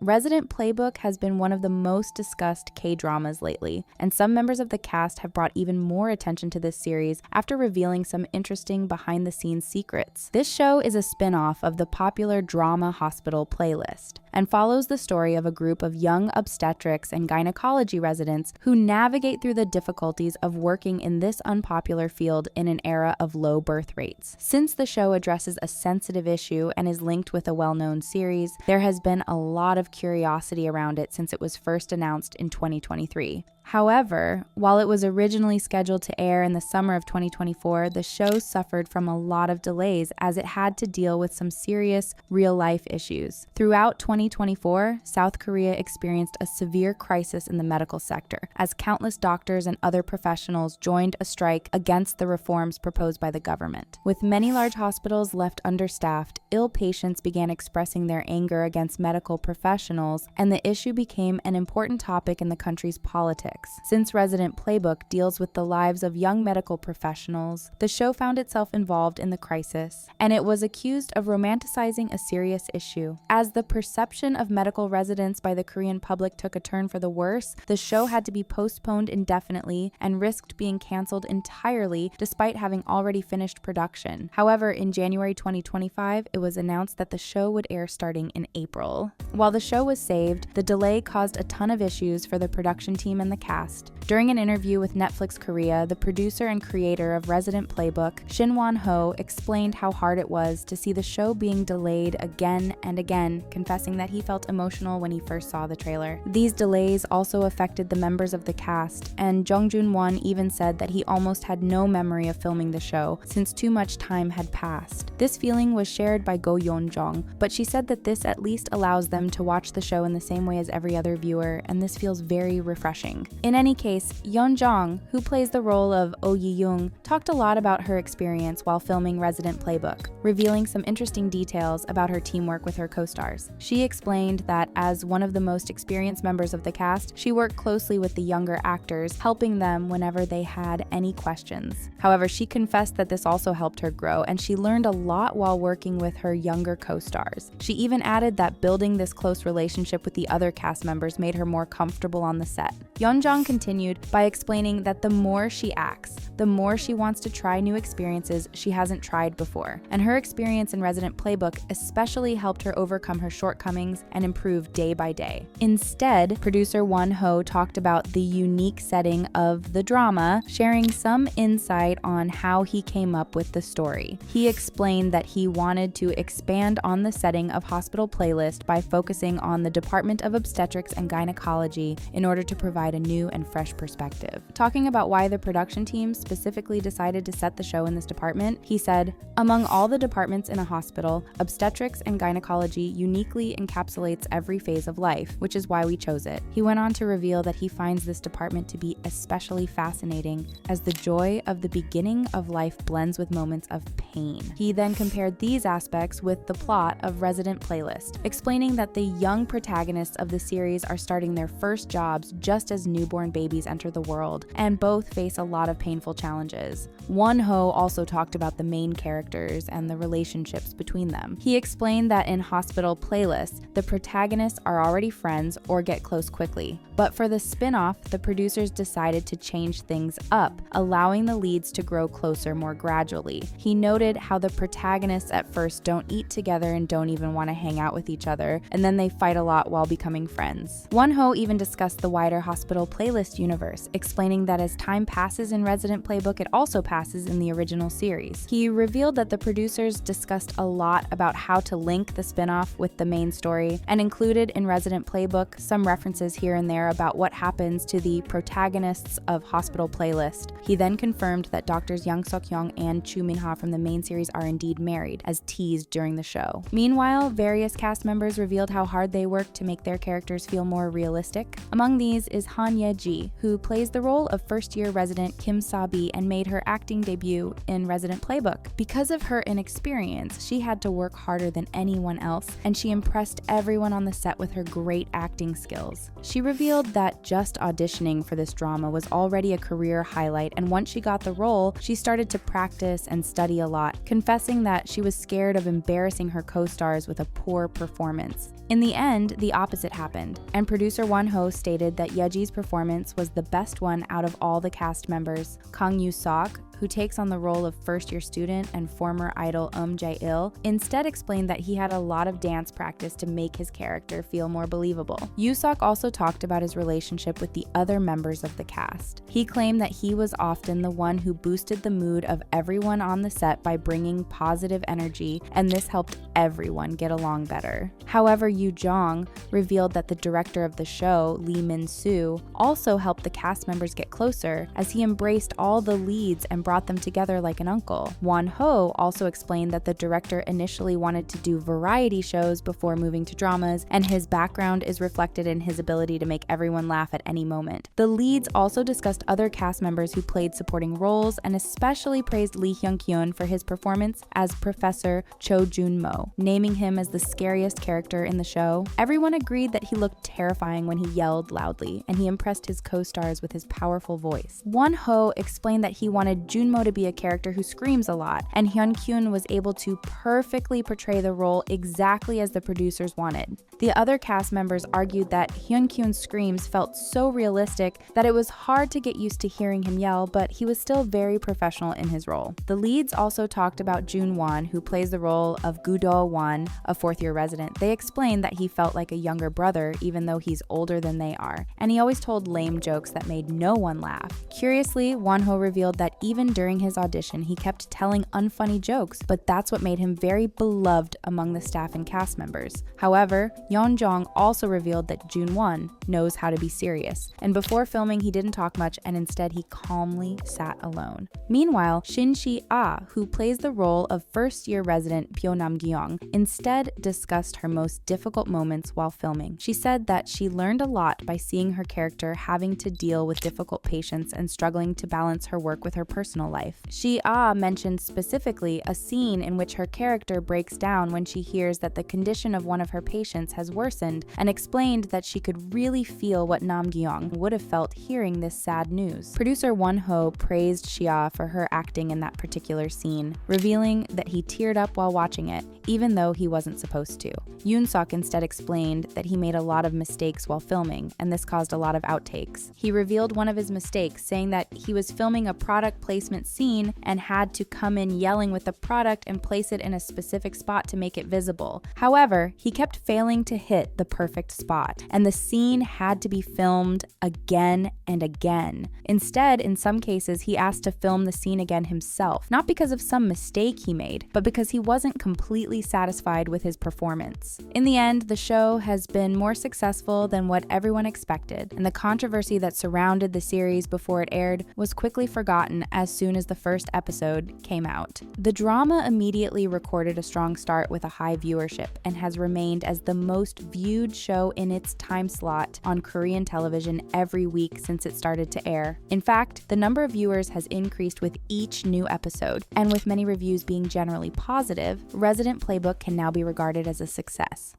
Resident Playbook has been one of the most discussed K-dramas lately, and some members of the cast have brought even more attention to this series after revealing some interesting behind-the-scenes secrets. This show is a spin-off of the popular drama Hospital Playlist, and follows the story of a group of young obstetrics and gynecology residents who navigate through the difficulties of working in this unpopular field in an era of low birth rates. Since the show addresses a sensitive issue and is linked with a well-known series, there has been a lot of curiosity around it since it was first announced in 2023. However, while it was originally scheduled to air in the summer of 2024, the show suffered from a lot of delays as it had to deal with some serious real-life issues. Throughout 2024, South Korea experienced a severe crisis in the medical sector, as countless doctors and other professionals joined a strike against the reforms proposed by the government. With many large hospitals left understaffed, ill patients began expressing their anger against medical professionals, and the issue became an important topic in the country's politics. Since Resident Playbook deals with the lives of young medical professionals, the show found itself involved in the crisis, and it was accused of romanticizing a serious issue. As the perception of medical residents by the Korean public took a turn for the worse, the show had to be postponed indefinitely and risked being canceled entirely despite having already finished production. However, in January 2025, it was announced that the show would air starting in April. While the show was saved, the delay caused a ton of issues for the production team and the cast. During an interview with Netflix Korea, the producer and creator of Resident Playbook, Shin Won Ho, explained how hard it was to see the show being delayed again and again, confessing that he felt emotional when he first saw the trailer. These delays also affected the members of the cast, and Jung Won even said that he almost had no memory of filming the show since too much time had passed. This feeling was shared by Jung, but she said that this at least allows them to watch the show in the same way as every other viewer, and this feels very refreshing. In any case, Jung, who plays the role of Youn, talked a lot about her experience while filming Resident Playbook, revealing some interesting details about her teamwork with her co-stars. She explained that as one of the most experienced members of the cast, she worked closely with the younger actors, helping them whenever they had any questions. However, she confessed that this also helped her grow, and she learned a lot while working with her younger co-stars. She even added that building this close relationship with the other cast members made her more comfortable on the set. Jung continued by explaining that the more she acts, the more she wants to try new experiences she hasn't tried before, and her experience in Resident Playbook especially helped her overcome her shortcomings and improve day by day. Instead, producer Won Ho talked about the unique setting of the drama, sharing some insight on how he came up with the story. He explained that he wanted to expand on the setting of Hospital Playlist by focusing on the Department of Obstetrics and Gynecology in order to provide a new and fresh perspective. Talking about why the production team specifically decided to set the show in this department, he said, "Among all the departments in a hospital, obstetrics and gynecology uniquely encapsulates every phase of life, which is why we chose it." He went on to reveal that he finds this department to be especially fascinating as the joy of the beginning of life blends with moments of pain. He then compared these aspects with the plot of Resident Playlist, explaining that the young protagonists of the series are starting their first jobs just as newborn babies enter the world, and both face a lot of painful challenges. Won Ho also talked about the main characters and the relationships between them. He explained that in Hospital Playlist, the protagonists are already friends or get close quickly. But for the spin-off, the producers decided to change things up, allowing the leads to grow closer more gradually. He noted how the protagonists at first don't eat together and don't even want to hang out with each other, and then they fight a lot while becoming friends. Won Ho even discussed the wider Hospital Playlist universe, explaining that as time passes in Resident Playbook, it also passes in the original series. He revealed that the producers discussed a lot about how to link the spin-off with the main story, and included in Resident Playbook some references here and there about what happens to the protagonists of Hospital Playlist. He then confirmed that Doctors Young Seok-young and Chu Min-ha from the main series are indeed married, as teased during the show. Meanwhile, various cast members revealed how hard they worked to make their characters feel more realistic. Among these is Han on Ye-ji, who plays the role of first-year resident Kim Sa-bi and made her acting debut in Resident Playbook. Because of her inexperience, she had to work harder than anyone else, and she impressed everyone on the set with her great acting skills. She revealed that just auditioning for this drama was already a career highlight, and once she got the role, she started to practice and study a lot, confessing that she was scared of embarrassing her co-stars with a poor performance. In the end, the opposite happened, and producer Won Ho stated that Yeji's performance was the best one out of all the cast members. Kang Yoo-sok, who takes on the role of first-year student and former idol Jae-il, instead explained that he had a lot of dance practice to make his character feel more believable. Yoo-sok also talked about his relationship with the other members of the cast. He claimed that he was often the one who boosted the mood of everyone on the set by bringing positive energy, and this helped everyone get along better. However, Jung revealed that the director of the show, Lee Min-soo, also helped the cast members get closer, as he embraced all the leads and brought them together like an uncle. Won Ho also explained that the director initially wanted to do variety shows before moving to dramas, and his background is reflected in his ability to make everyone laugh at any moment. The leads also discussed other cast members who played supporting roles, and especially praised Lee Hyun-kyun for his performance as Professor Cho Jun-mo, naming him as the scariest character in the show. Everyone agreed that he looked terrifying when he yelled loudly, and he impressed his co-stars with his powerful voice. Won Ho explained that he wanted Junmo to be a character who screams a lot, and Hyun-kyun was able to perfectly portray the role exactly as the producers wanted. The other cast members argued that Hyun-kyun's screams felt so realistic that it was hard to get used to hearing him yell, but he was still very professional in his role. The leads also talked about Jun-won, who plays the role of Gudo-won, a fourth-year resident. They explained that he felt like a younger brother even though he's older than they are, and he always told lame jokes that made no one laugh. Curiously, Won Ho revealed that even during his audition, he kept telling unfunny jokes, but that's what made him very beloved among the staff and cast members. However, Yeon-jong also revealed that Jun-won knows how to be serious, and before filming he didn't talk much, and instead he calmly sat alone. Meanwhile, Shin Si-ah, who plays the role of first-year resident Pyo Nam-gyong, instead discussed her most difficult moments while filming. She said that she learned a lot by seeing her character having to deal with difficult patients and struggling to balance her work with her personal life. Si-ah mentioned specifically a scene in which her character breaks down when she hears that the condition of one of her patients has worsened, and explained that she could really feel what Nam-gyong would have felt hearing this sad news. Producer Won Ho praised Si-ah for her acting in that particular scene, revealing that he teared up while watching it, even though he wasn't supposed to. Yoon-sok instead explained that he made a lot of mistakes while filming, and this caused a lot of outtakes. He revealed one of his mistakes, saying that he was filming a product placement scene and had to come in yelling with the product and place it in a specific spot to make it visible. However, he kept failing to hit the perfect spot, and the scene had to be filmed again and again. Instead, in some cases, he asked to film the scene again himself, not because of some mistake he made, but because he wasn't completely satisfied with his performance. In the end, the show has been more successful than what everyone expected, and the controversy that surrounded the series before it aired was quickly forgotten as soon as the first episode came out. The drama immediately recorded a strong start with a high viewership and has remained as the most viewed show in its time slot on Korean television every week since it started to air. In fact, the number of viewers has increased with each new episode, and with many reviews being generally positive, Resident Playbook can now be regarded as a success.